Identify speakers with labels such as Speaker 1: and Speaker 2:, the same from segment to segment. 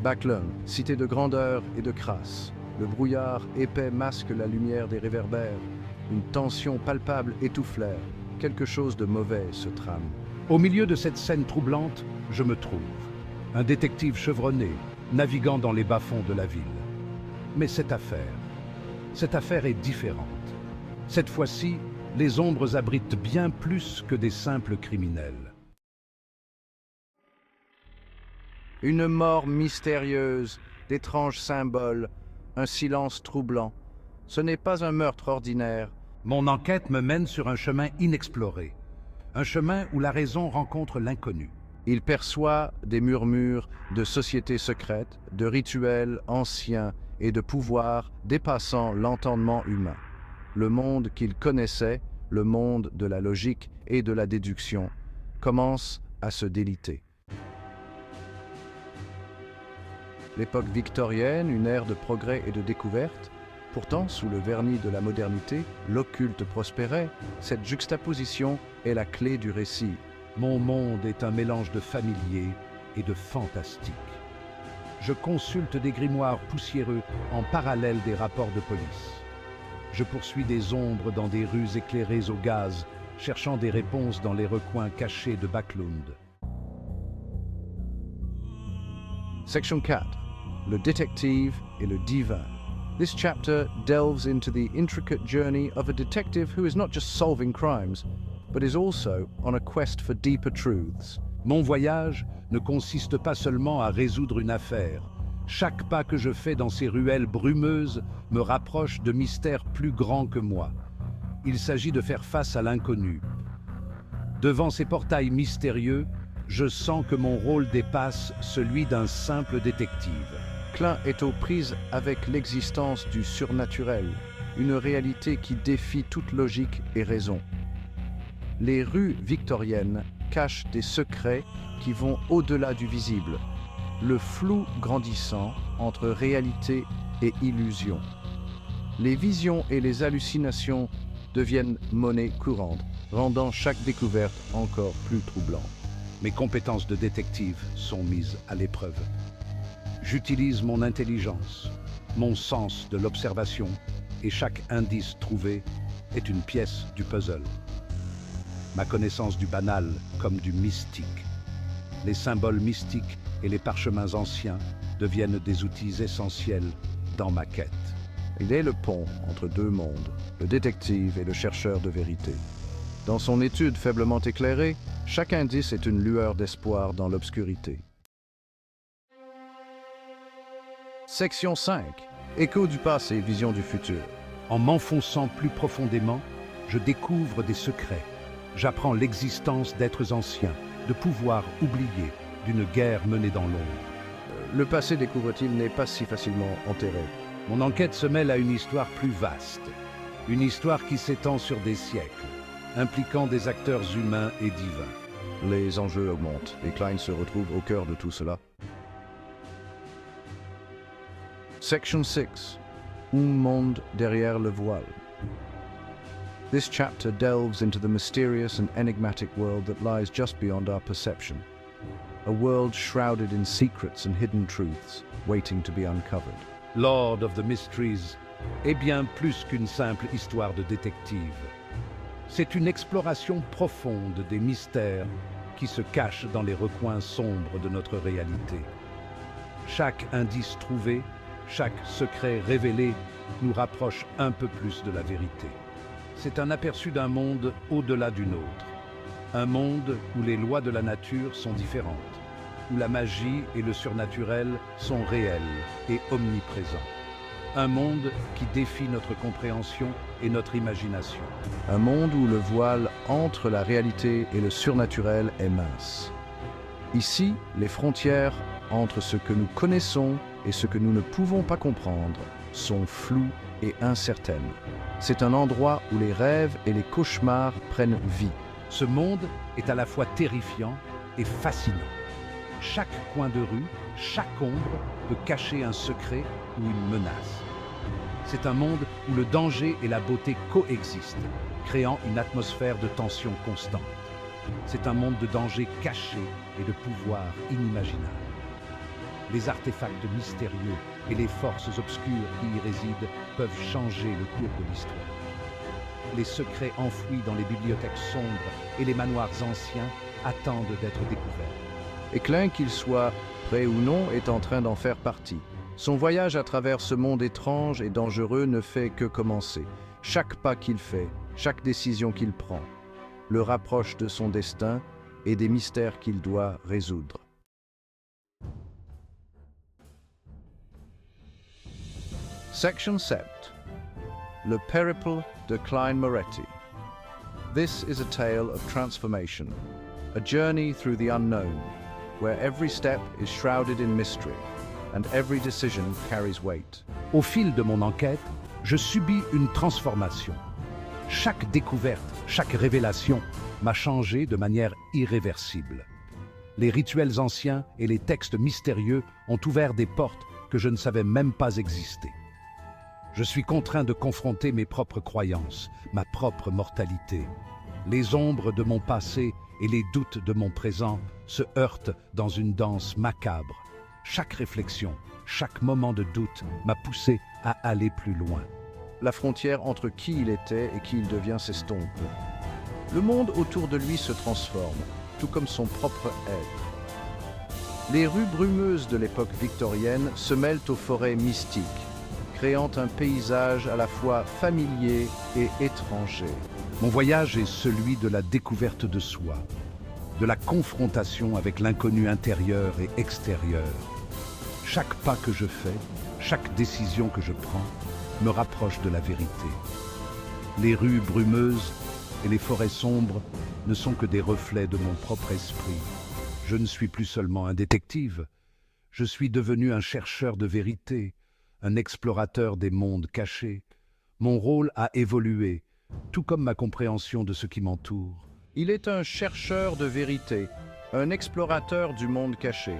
Speaker 1: Backlund, cité de grandeur et de crasse. Le brouillard épais masque la lumière des réverbères. Une tension palpable étouffe l'air. Quelque chose de mauvais se trame.
Speaker 2: Au milieu de cette scène troublante, je me trouve. Un détective chevronné, naviguant dans les bas-fonds de la ville. Mais cette affaire est différente. Cette fois-ci, les ombres abritent bien plus que des simples criminels.
Speaker 1: Une mort mystérieuse, d'étranges symboles, un silence troublant. Ce n'est pas un meurtre ordinaire.
Speaker 2: Mon enquête me mène sur un chemin inexploré. Un chemin où la raison rencontre l'inconnu.
Speaker 1: Il perçoit des murmures de sociétés secrètes, de rituels anciens et de pouvoirs dépassant l'entendement humain. Le monde qu'il connaissait, le monde de la logique et de la déduction, commence à se déliter. L'époque victorienne, une ère de progrès et de découverte. Pourtant, sous le vernis de la modernité, l'occulte prospérait. Cette juxtaposition est la clé du récit.
Speaker 2: Mon monde est un mélange de familier et de fantastique. Je consulte des grimoires poussiéreux en parallèle des rapports de police. Je poursuis des ombres dans des rues éclairées au gaz, cherchant des réponses dans les recoins cachés de Backlund.
Speaker 1: Section 4. Le détective et le divin. This chapter delves into the intricate journey of a detective who is not just solving crimes, but is also on a quest for deeper truths.
Speaker 2: Mon voyage ne consiste pas seulement à résoudre une affaire. Chaque pas que je fais dans ces ruelles brumeuses me rapproche de mystères plus grands que moi. Il s'agit de faire face à l'inconnu. Devant ces portails mystérieux, je sens que mon rôle dépasse celui d'un simple détective.
Speaker 1: Klein est aux prises avec l'existence du surnaturel, une réalité qui défie toute logique et raison. Les rues victoriennes cachent des secrets qui vont au-delà du visible, le flou grandissant entre réalité et illusion. Les visions et les hallucinations deviennent monnaie courante, rendant chaque découverte encore plus troublante.
Speaker 2: Mes compétences de détective sont mises à l'épreuve. J'utilise mon intelligence, mon sens de l'observation, et chaque indice trouvé est une pièce du puzzle. Ma connaissance du banal comme du mystique. Les symboles mystiques et les parchemins anciens deviennent des outils essentiels dans ma quête.
Speaker 1: Il est le pont entre deux mondes, le détective et le chercheur de vérité. Dans son étude faiblement éclairée, chaque indice est une lueur d'espoir dans l'obscurité. Section 5. Écho du passé, vision du futur.
Speaker 2: En m'enfonçant plus profondément, je découvre des secrets. J'apprends l'existence d'êtres anciens, de pouvoirs oubliés, d'une guerre menée dans l'ombre.
Speaker 1: Le passé, découvre-t-il, n'est pas si facilement enterré.
Speaker 2: Mon enquête se mêle à une histoire plus vaste. Une histoire qui s'étend sur des siècles, impliquant des acteurs humains et divins.
Speaker 1: Les enjeux augmentent et Klein se retrouve au cœur de tout cela. Section 6. Un monde derrière le voile. This chapter delves into the mysterious and enigmatic world that lies just beyond our perception. A world shrouded in secrets and hidden truths, waiting to be uncovered.
Speaker 2: Lord of the Mysteries est bien plus qu'une simple histoire de détective. C'est une exploration profonde des mystères qui se cachent dans les recoins sombres de notre réalité. Chaque indice trouvé, chaque secret révélé nous rapproche un peu plus de la vérité. C'est un aperçu d'un monde au-delà du nôtre. Un monde où les lois de la nature sont différentes, où la magie et le surnaturel sont réels et omniprésents. Un monde qui défie notre compréhension et notre imagination.
Speaker 1: Un monde où le voile entre la réalité et le surnaturel est mince. Ici, les frontières entre ce que nous connaissons et ce que nous ne pouvons pas comprendre sont floues et incertaines. C'est un endroit où les rêves et les cauchemars prennent vie.
Speaker 2: Ce monde est à la fois terrifiant et fascinant. Chaque coin de rue, chaque ombre peut cacher un secret ou une menace. C'est un monde où le danger et la beauté coexistent, créant une atmosphère de tension constante. C'est un monde de danger caché et de pouvoir inimaginable. Les artefacts mystérieux et les forces obscures qui y résident peuvent changer le cours de l'histoire. Les secrets enfouis dans les bibliothèques sombres et les manoirs anciens attendent d'être découverts.
Speaker 1: Et Klein, qu'il soit prêt ou non, est en train d'en faire partie. Son voyage à travers ce monde étrange et dangereux ne fait que commencer. Chaque pas qu'il fait, chaque décision qu'il prend, le rapproche de son destin et des mystères qu'il doit résoudre. Section 7. Le Périple de Klein Moretti. This is a tale of transformation, a journey through the unknown, where every step is shrouded in mystery and every decision carries weight.
Speaker 2: Au fil de mon enquête, je subis une transformation. Chaque découverte, chaque révélation m'a changé de manière irréversible. Les rituels anciens et les textes mystérieux ont ouvert des portes que je ne savais même pas exister. Je suis contraint de confronter mes propres croyances, ma propre mortalité. Les ombres de mon passé et les doutes de mon présent se heurtent dans une danse macabre. Chaque réflexion, chaque moment de doute m'a poussé à aller plus loin.
Speaker 1: La frontière entre qui il était et qui il devient s'estompe. Le monde autour de lui se transforme, tout comme son propre être. Les rues brumeuses de l'époque victorienne se mêlent aux forêts mystiques, créant un paysage à la fois familier et étranger.
Speaker 2: Mon voyage est celui de la découverte de soi, de la confrontation avec l'inconnu intérieur et extérieur. Chaque pas que je fais, chaque décision que je prends, me rapproche de la vérité. Les rues brumeuses et les forêts sombres ne sont que des reflets de mon propre esprit. Je ne suis plus seulement un détective, je suis devenu un chercheur de vérité, un explorateur des mondes cachés. Mon rôle a évolué, tout comme ma compréhension de ce qui m'entoure.
Speaker 1: Il est un chercheur de vérité, un explorateur du monde caché.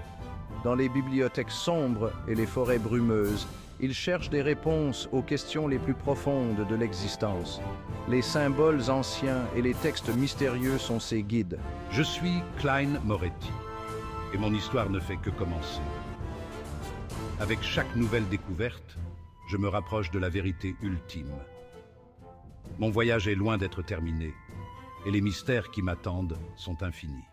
Speaker 1: Dans les bibliothèques sombres et les forêts brumeuses, il cherche des réponses aux questions les plus profondes de l'existence. Les symboles anciens et les textes mystérieux sont ses guides.
Speaker 2: Je suis Klein Moretti, et mon histoire ne fait que commencer. Avec chaque nouvelle découverte, je me rapproche de la vérité ultime. Mon voyage est loin d'être terminé, et les mystères qui m'attendent sont infinis.